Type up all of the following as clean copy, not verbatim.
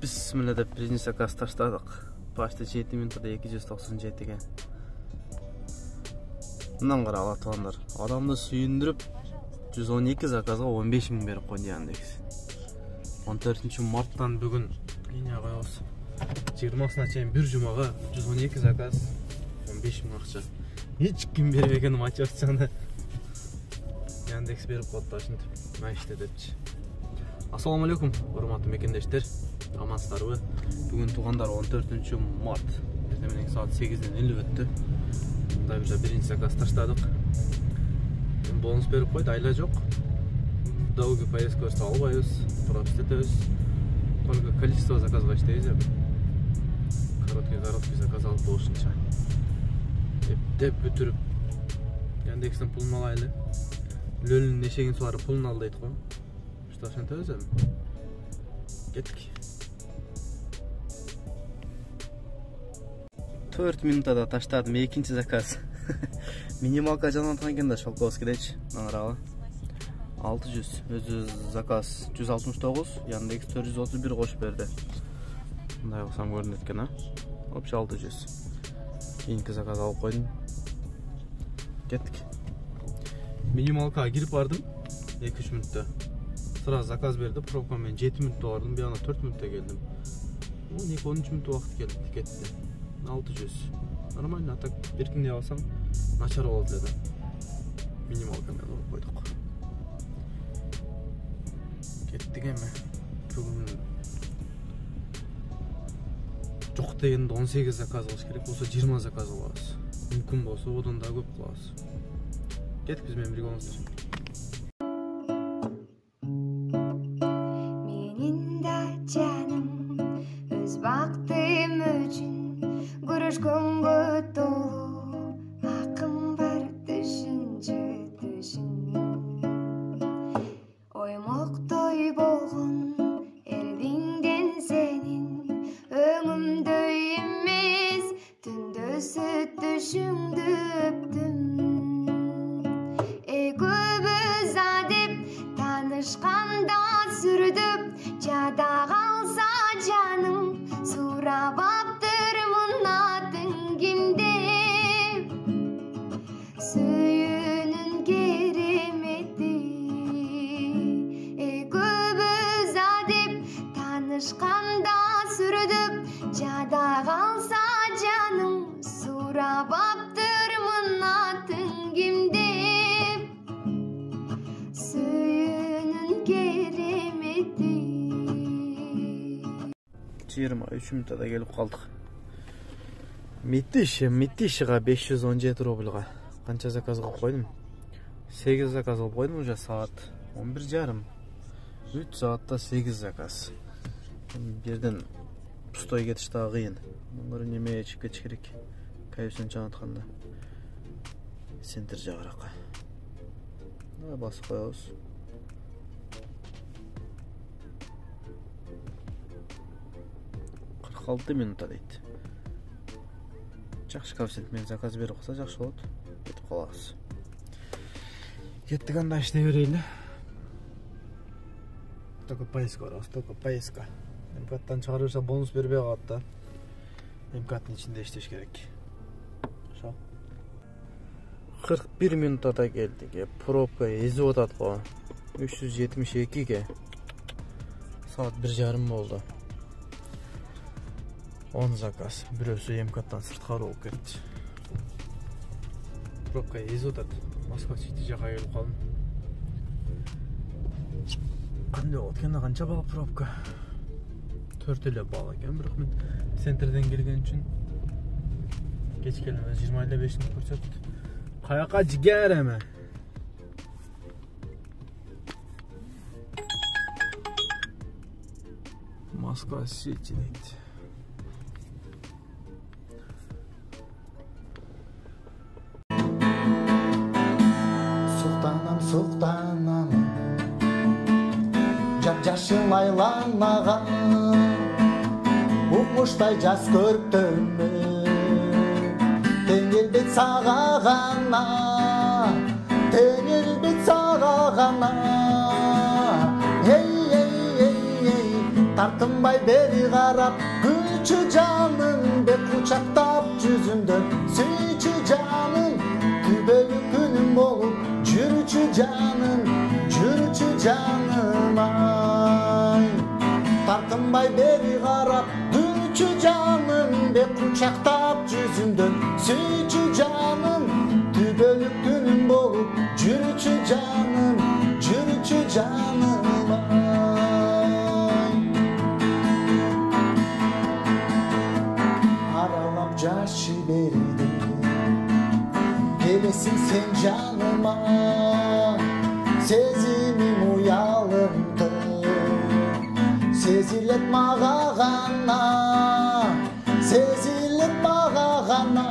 Bismillah деп birinci zakaz таштадық. Başta 7 минутада 297 екен. Мындан қара алатығандар. Адамды сүйіндіріп 112 заказға 15 мың беріп қойды Яндекс. 14 марттан бүгін ене қой осы. 20-сына чейін бір жұмаға 112 заказ 15 мың ақша. Еш кім беріп екен мотивацияны. Яндекс беріп қойды ашынтып. Мәшті депчі. Ассалаумалейкум, урматтуу мекендештер. Амансыздарбы? Бүгін туғандар 14 март. Ертеменен саат 8-ден 50 өтті. Мындай бир биринчи заказ таштадык. Бонус берип койду, айла жок. Долгий поездка болсо албайбыз, туруп иштетебиз. Только количество заказга иштейбиз. Короткий заказ алып болушунча. Деп бүтүрүп Яндекстен пулун алайлы. Лөлүнүн эшегин суарып пулун ал дейт го. Что ошентебиз эми? Кеттик. 4 минутада таштадым экинчи заказ. Минималка жанатқан екен да Шолковскийдечи. Наңыралы. 600. Өзі заказ 169, Яндекс 431 қошып берді. Мындай қылсам көрінеді екен, а? Общий 600. Кейінгі заказ алып қойдым. Кеттік. Минималкаға кіріп бардым 2-3 минутта. Сразу заказ берді, пробкамен 7 минутта бардым, bir ана 4 минутта келдім. 12-13 минут уақыт келді, кетті. 600. Нормально, а так беркінде алсам начар болады деді. Минималкамен алып қойдық. Кеттік еме. Бүгін жоқ дегенде 18 заказ қылыш керек, болса 20 заказ қыласыз. Мүмкін болса одан да көп қыласыз. Кеттік бізбен бірге болыңыздар. Жиырма 3 минутада келіп қалдық. Миттишиға 517 рубльға. Қанша заказға қойдым? 8 заказ алып қойдым, уже саат 11:30. 3 саатта 8 заказ. Берден пустой кетіш тағы қиын. Мұңғыры немeye кетіш керек. Кайысын жанатқанда. Центр жағыраққа. Басып қойауыз. Алты минута дейді. Жақшы коэффициентмен заказ беріп қойса жақсы болады. Кетіп қаласыз. Кеттік анда іште берейлі. Только поездка бар, только поездка. МКАДтан шығарырса бонус бербей қалады. МКАДтың ішінде іштеш керек. 41 минутада келдік. Пробка езіп отады ғой. 372-ге. Саат 1:30 болды. 10 заказ. Біреусі МКАДтан сыртқары болып кетті. Пробка езіп отады. Москва Сити жаққа келіп қалдым. Қандай өткенде қанша баға пробка? 4 баға екен, бірақ мен центрден келген үшін кеш келмес 25 минут көрсетті. Қаяққа жігер әмі? Москва Сити дейді. Сұқтанам жап-жашыл айланаған ұқмыштай жас көрктөмө теңелбет саға ғана Тартынбай бери карап гүлчү жаным, бет кучактап жүзүмдөн сүйчү жаным, түбөлүк күнүм болуп жүрчү жаным ай. Тартынбай бери карап гүлчү жаным, бет кучактап жүзүмдөн сүйчү жаным, түбөлүк күнүм болуп жүрчү жаным ай. Аралап жаш жиберди келесиң сен жаныма, сезимим уялымды сезилет мага гана, сезилет мага гана.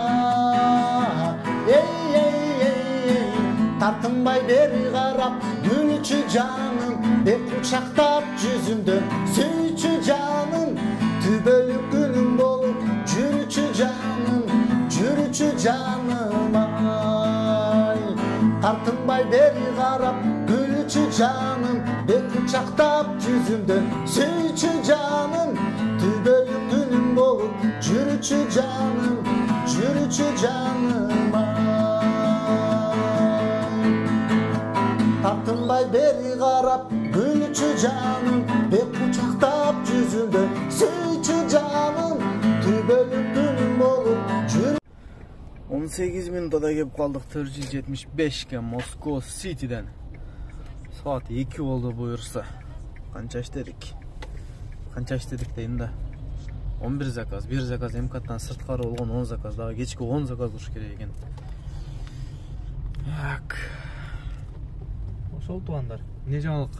Тартынбай бери карап гүлчү жаным, бет кучактап жүзүмдөн сүйчү жаным, түбөлүк күнүм болуп жүрчү жаным ай. Тартынбай бери карап гүлчү жаным, бет кучактап жүзүмдөн сүйчү жаным, түбөлүк күнүм болуп жүрчү жаным ай. Тартынбай бери карап гүлчү жаным, бет кучактап жүзүмдөн сүйчү жаным, түбөлүк күнүм болуп жүрчү. 18 минутада келип калдык 475 Москва Ситиден. Saat 2 oldu buyursa. Kança işledik deyin de. 11 zakaz, 1 zakaz MK'dan sırtkары olgan 10 zakaz, daha geçki 10 zakaz duruş керек eкен. Ошол туугандар, не жаңылык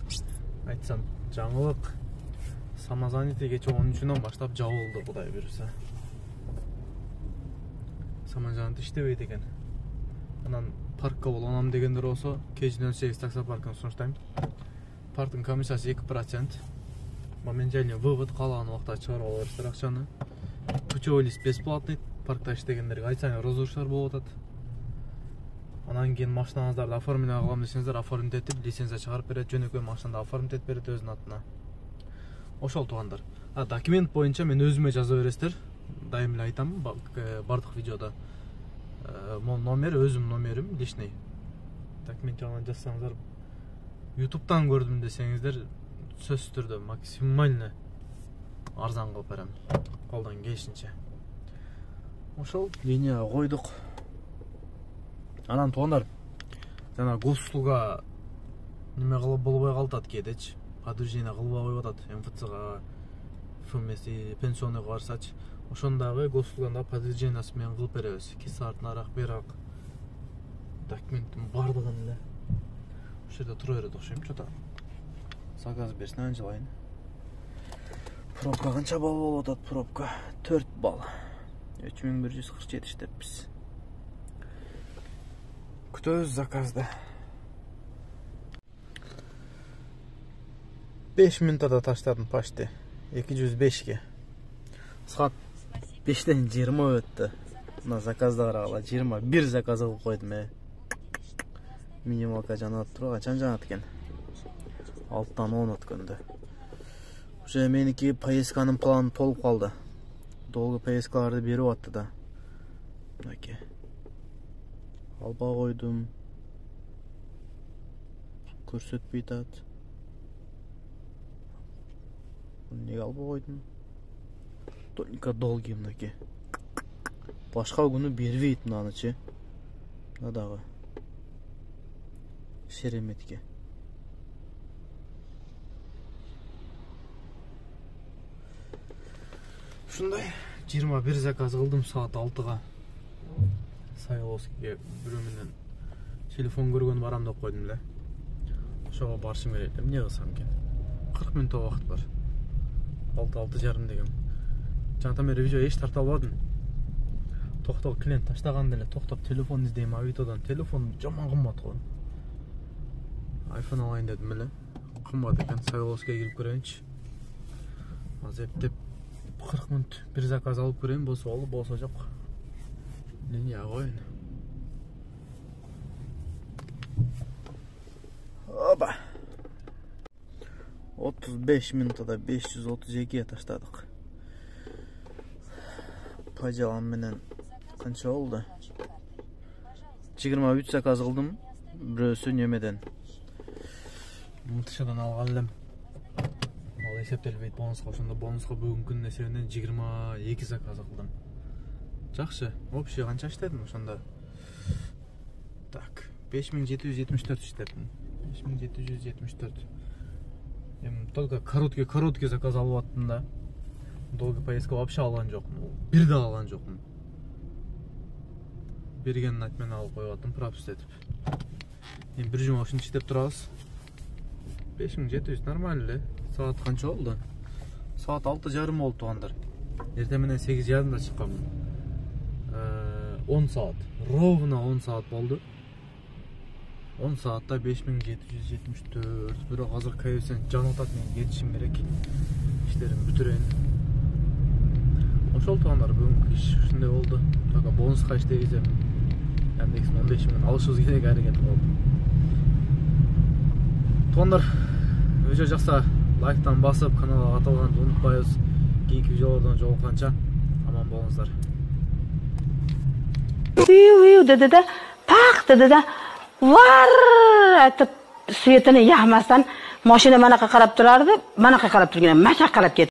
айтсам, жаңылык Самазаните кече 13-нөн баштап жабылды, Кудай буйруса. Самазанит иштебейт экен. Анан паркка болонам дегендер болсо, кечинен 8 таксопаркын сунуштайм. Парктын комиссиясы 2%. Мен және вывод калаган убакта чыгарып ала бериштер акчаны. Путевой лист бесплатный, паркта иштегендерге ай сайын розыгрыштар болуп атат. Анан кийин машинаңыздарды оформление кылам десеңиздер, оформить этип, лицензия чыгарып берет, жөнөкөй машинада оформить этип берет өзүнүн атына. Ошол туугандар. Документ боюнча мен өзүмө жаза бересиздер. Дайым эле айтам, бардык видеода. Номер өзүм номерим личный. Документ жагынан жазсаңыздар, YouTube'дан көрдүм десеңиздер, сөзсүз түрдө максимально арзан кылып берем. Колдон келишинче. Ошол линияга койдук. Анан туугандар, жана госуслуга неме кылып болбой калтат кээдечи. Подтверждение кылбай коюп атат МФЦга, ФМС, пенсионныйга барсачы. Ошондагы госуслуганда подтверждениясы менен кылып беребиз. 2 саат нарак берак. Документтин бардыгын эле. Ошол жерде тура берет окшойм, чото. Заказ берсин, анжылайын. Пробка канча балл болуп атат? Пробка 4 балл. 3147 иштеппиз. Күтөбүз заказды. 5 минутада таштадым почти. 205ке. Саат 5-тен 20 өттү. Мына заказды карагыла, 21 заказ кылып койдум. Минималка жанат туруп, качан жанат экен? 6-тан 10 өткөндө. Уже меники поездканын планы толуп калды. Долгу поездкаларды берип атты да. Мынакей. Алба койдум. Көрсөтпөй атат. Эмнеге алба койдум? Только долгий мынакей. Башка күнү бербейт мынанычы. Мына дагы. Шереметке. Ушундай 21 заказ кылдым саат 6-га. Сайловскийге бирөө менен телефон көргөн барам деп койдум эле. Ошого барышым керек. Эмне кылсам экен? 40 мүнөт убакыт бар. 6:30 дегем. Жаңтан бери видео эч тарта албадым. Токтоп клиент таштаганда эле токтоп телефон издейм Авитодон. Телефон жаман кымбат го. iPhone алайын дедим эле. Кымбат экен. Сайловскийге кирип көрөйүнчү. Азептеп 40 мүнөт бир заказ алып көрөйүн, болсо болду, болсо жок. Линия коюн. Опа. 35 minutada 532'ye taşladık. Pajalan menen kança oldu? 23 zakaz kıldım. Birösü nemeden. Mıtışadan alganlım. Ал есептелбейт бонусқа. Ошондо бонусқа бүгүнкү күнүн эсебинен 22 заказ кылдым. Жакшы. Общий канча иштедим ошондо? Так, 5774 иштедим. 5774. Только короткий заказ алып аттым да. Долгий поездка вообще алган жокмун. Бир да алган жокмун. Бергенин айтып мен алып коюп аттым, пропуск этип. Эми бир жума ушинтип иштеп турабыз. 5700 нормально эле. Saat kança oldu? Saat 6:30 oldu tuğanlar. Ertemenden 8:30'da çıkkamın. 10 saat. Ровно 10 saat oldu. 10 saatte 5774. Bırak hazır kayırsan can otatmayın. Yetişim gerek. İşlerim bütüreyin. Hoş oldu tuğanlar. Bugün iş şimdi oldu. Taka bonus kaç diyeceğim. Yani 15 milyon alışırız gide gayri getir oldu. Tuğanlar. Video жақса лайктан басып, каналға аталғанды ұмытпайыз. Кейінгі видеолардан жолыққанша аман болыңыздар. Dedi de pak dedi de var etip suyetini yaxmasdan mashina mana qarab turardi, mana qarab turgan, masha qarab ketdi.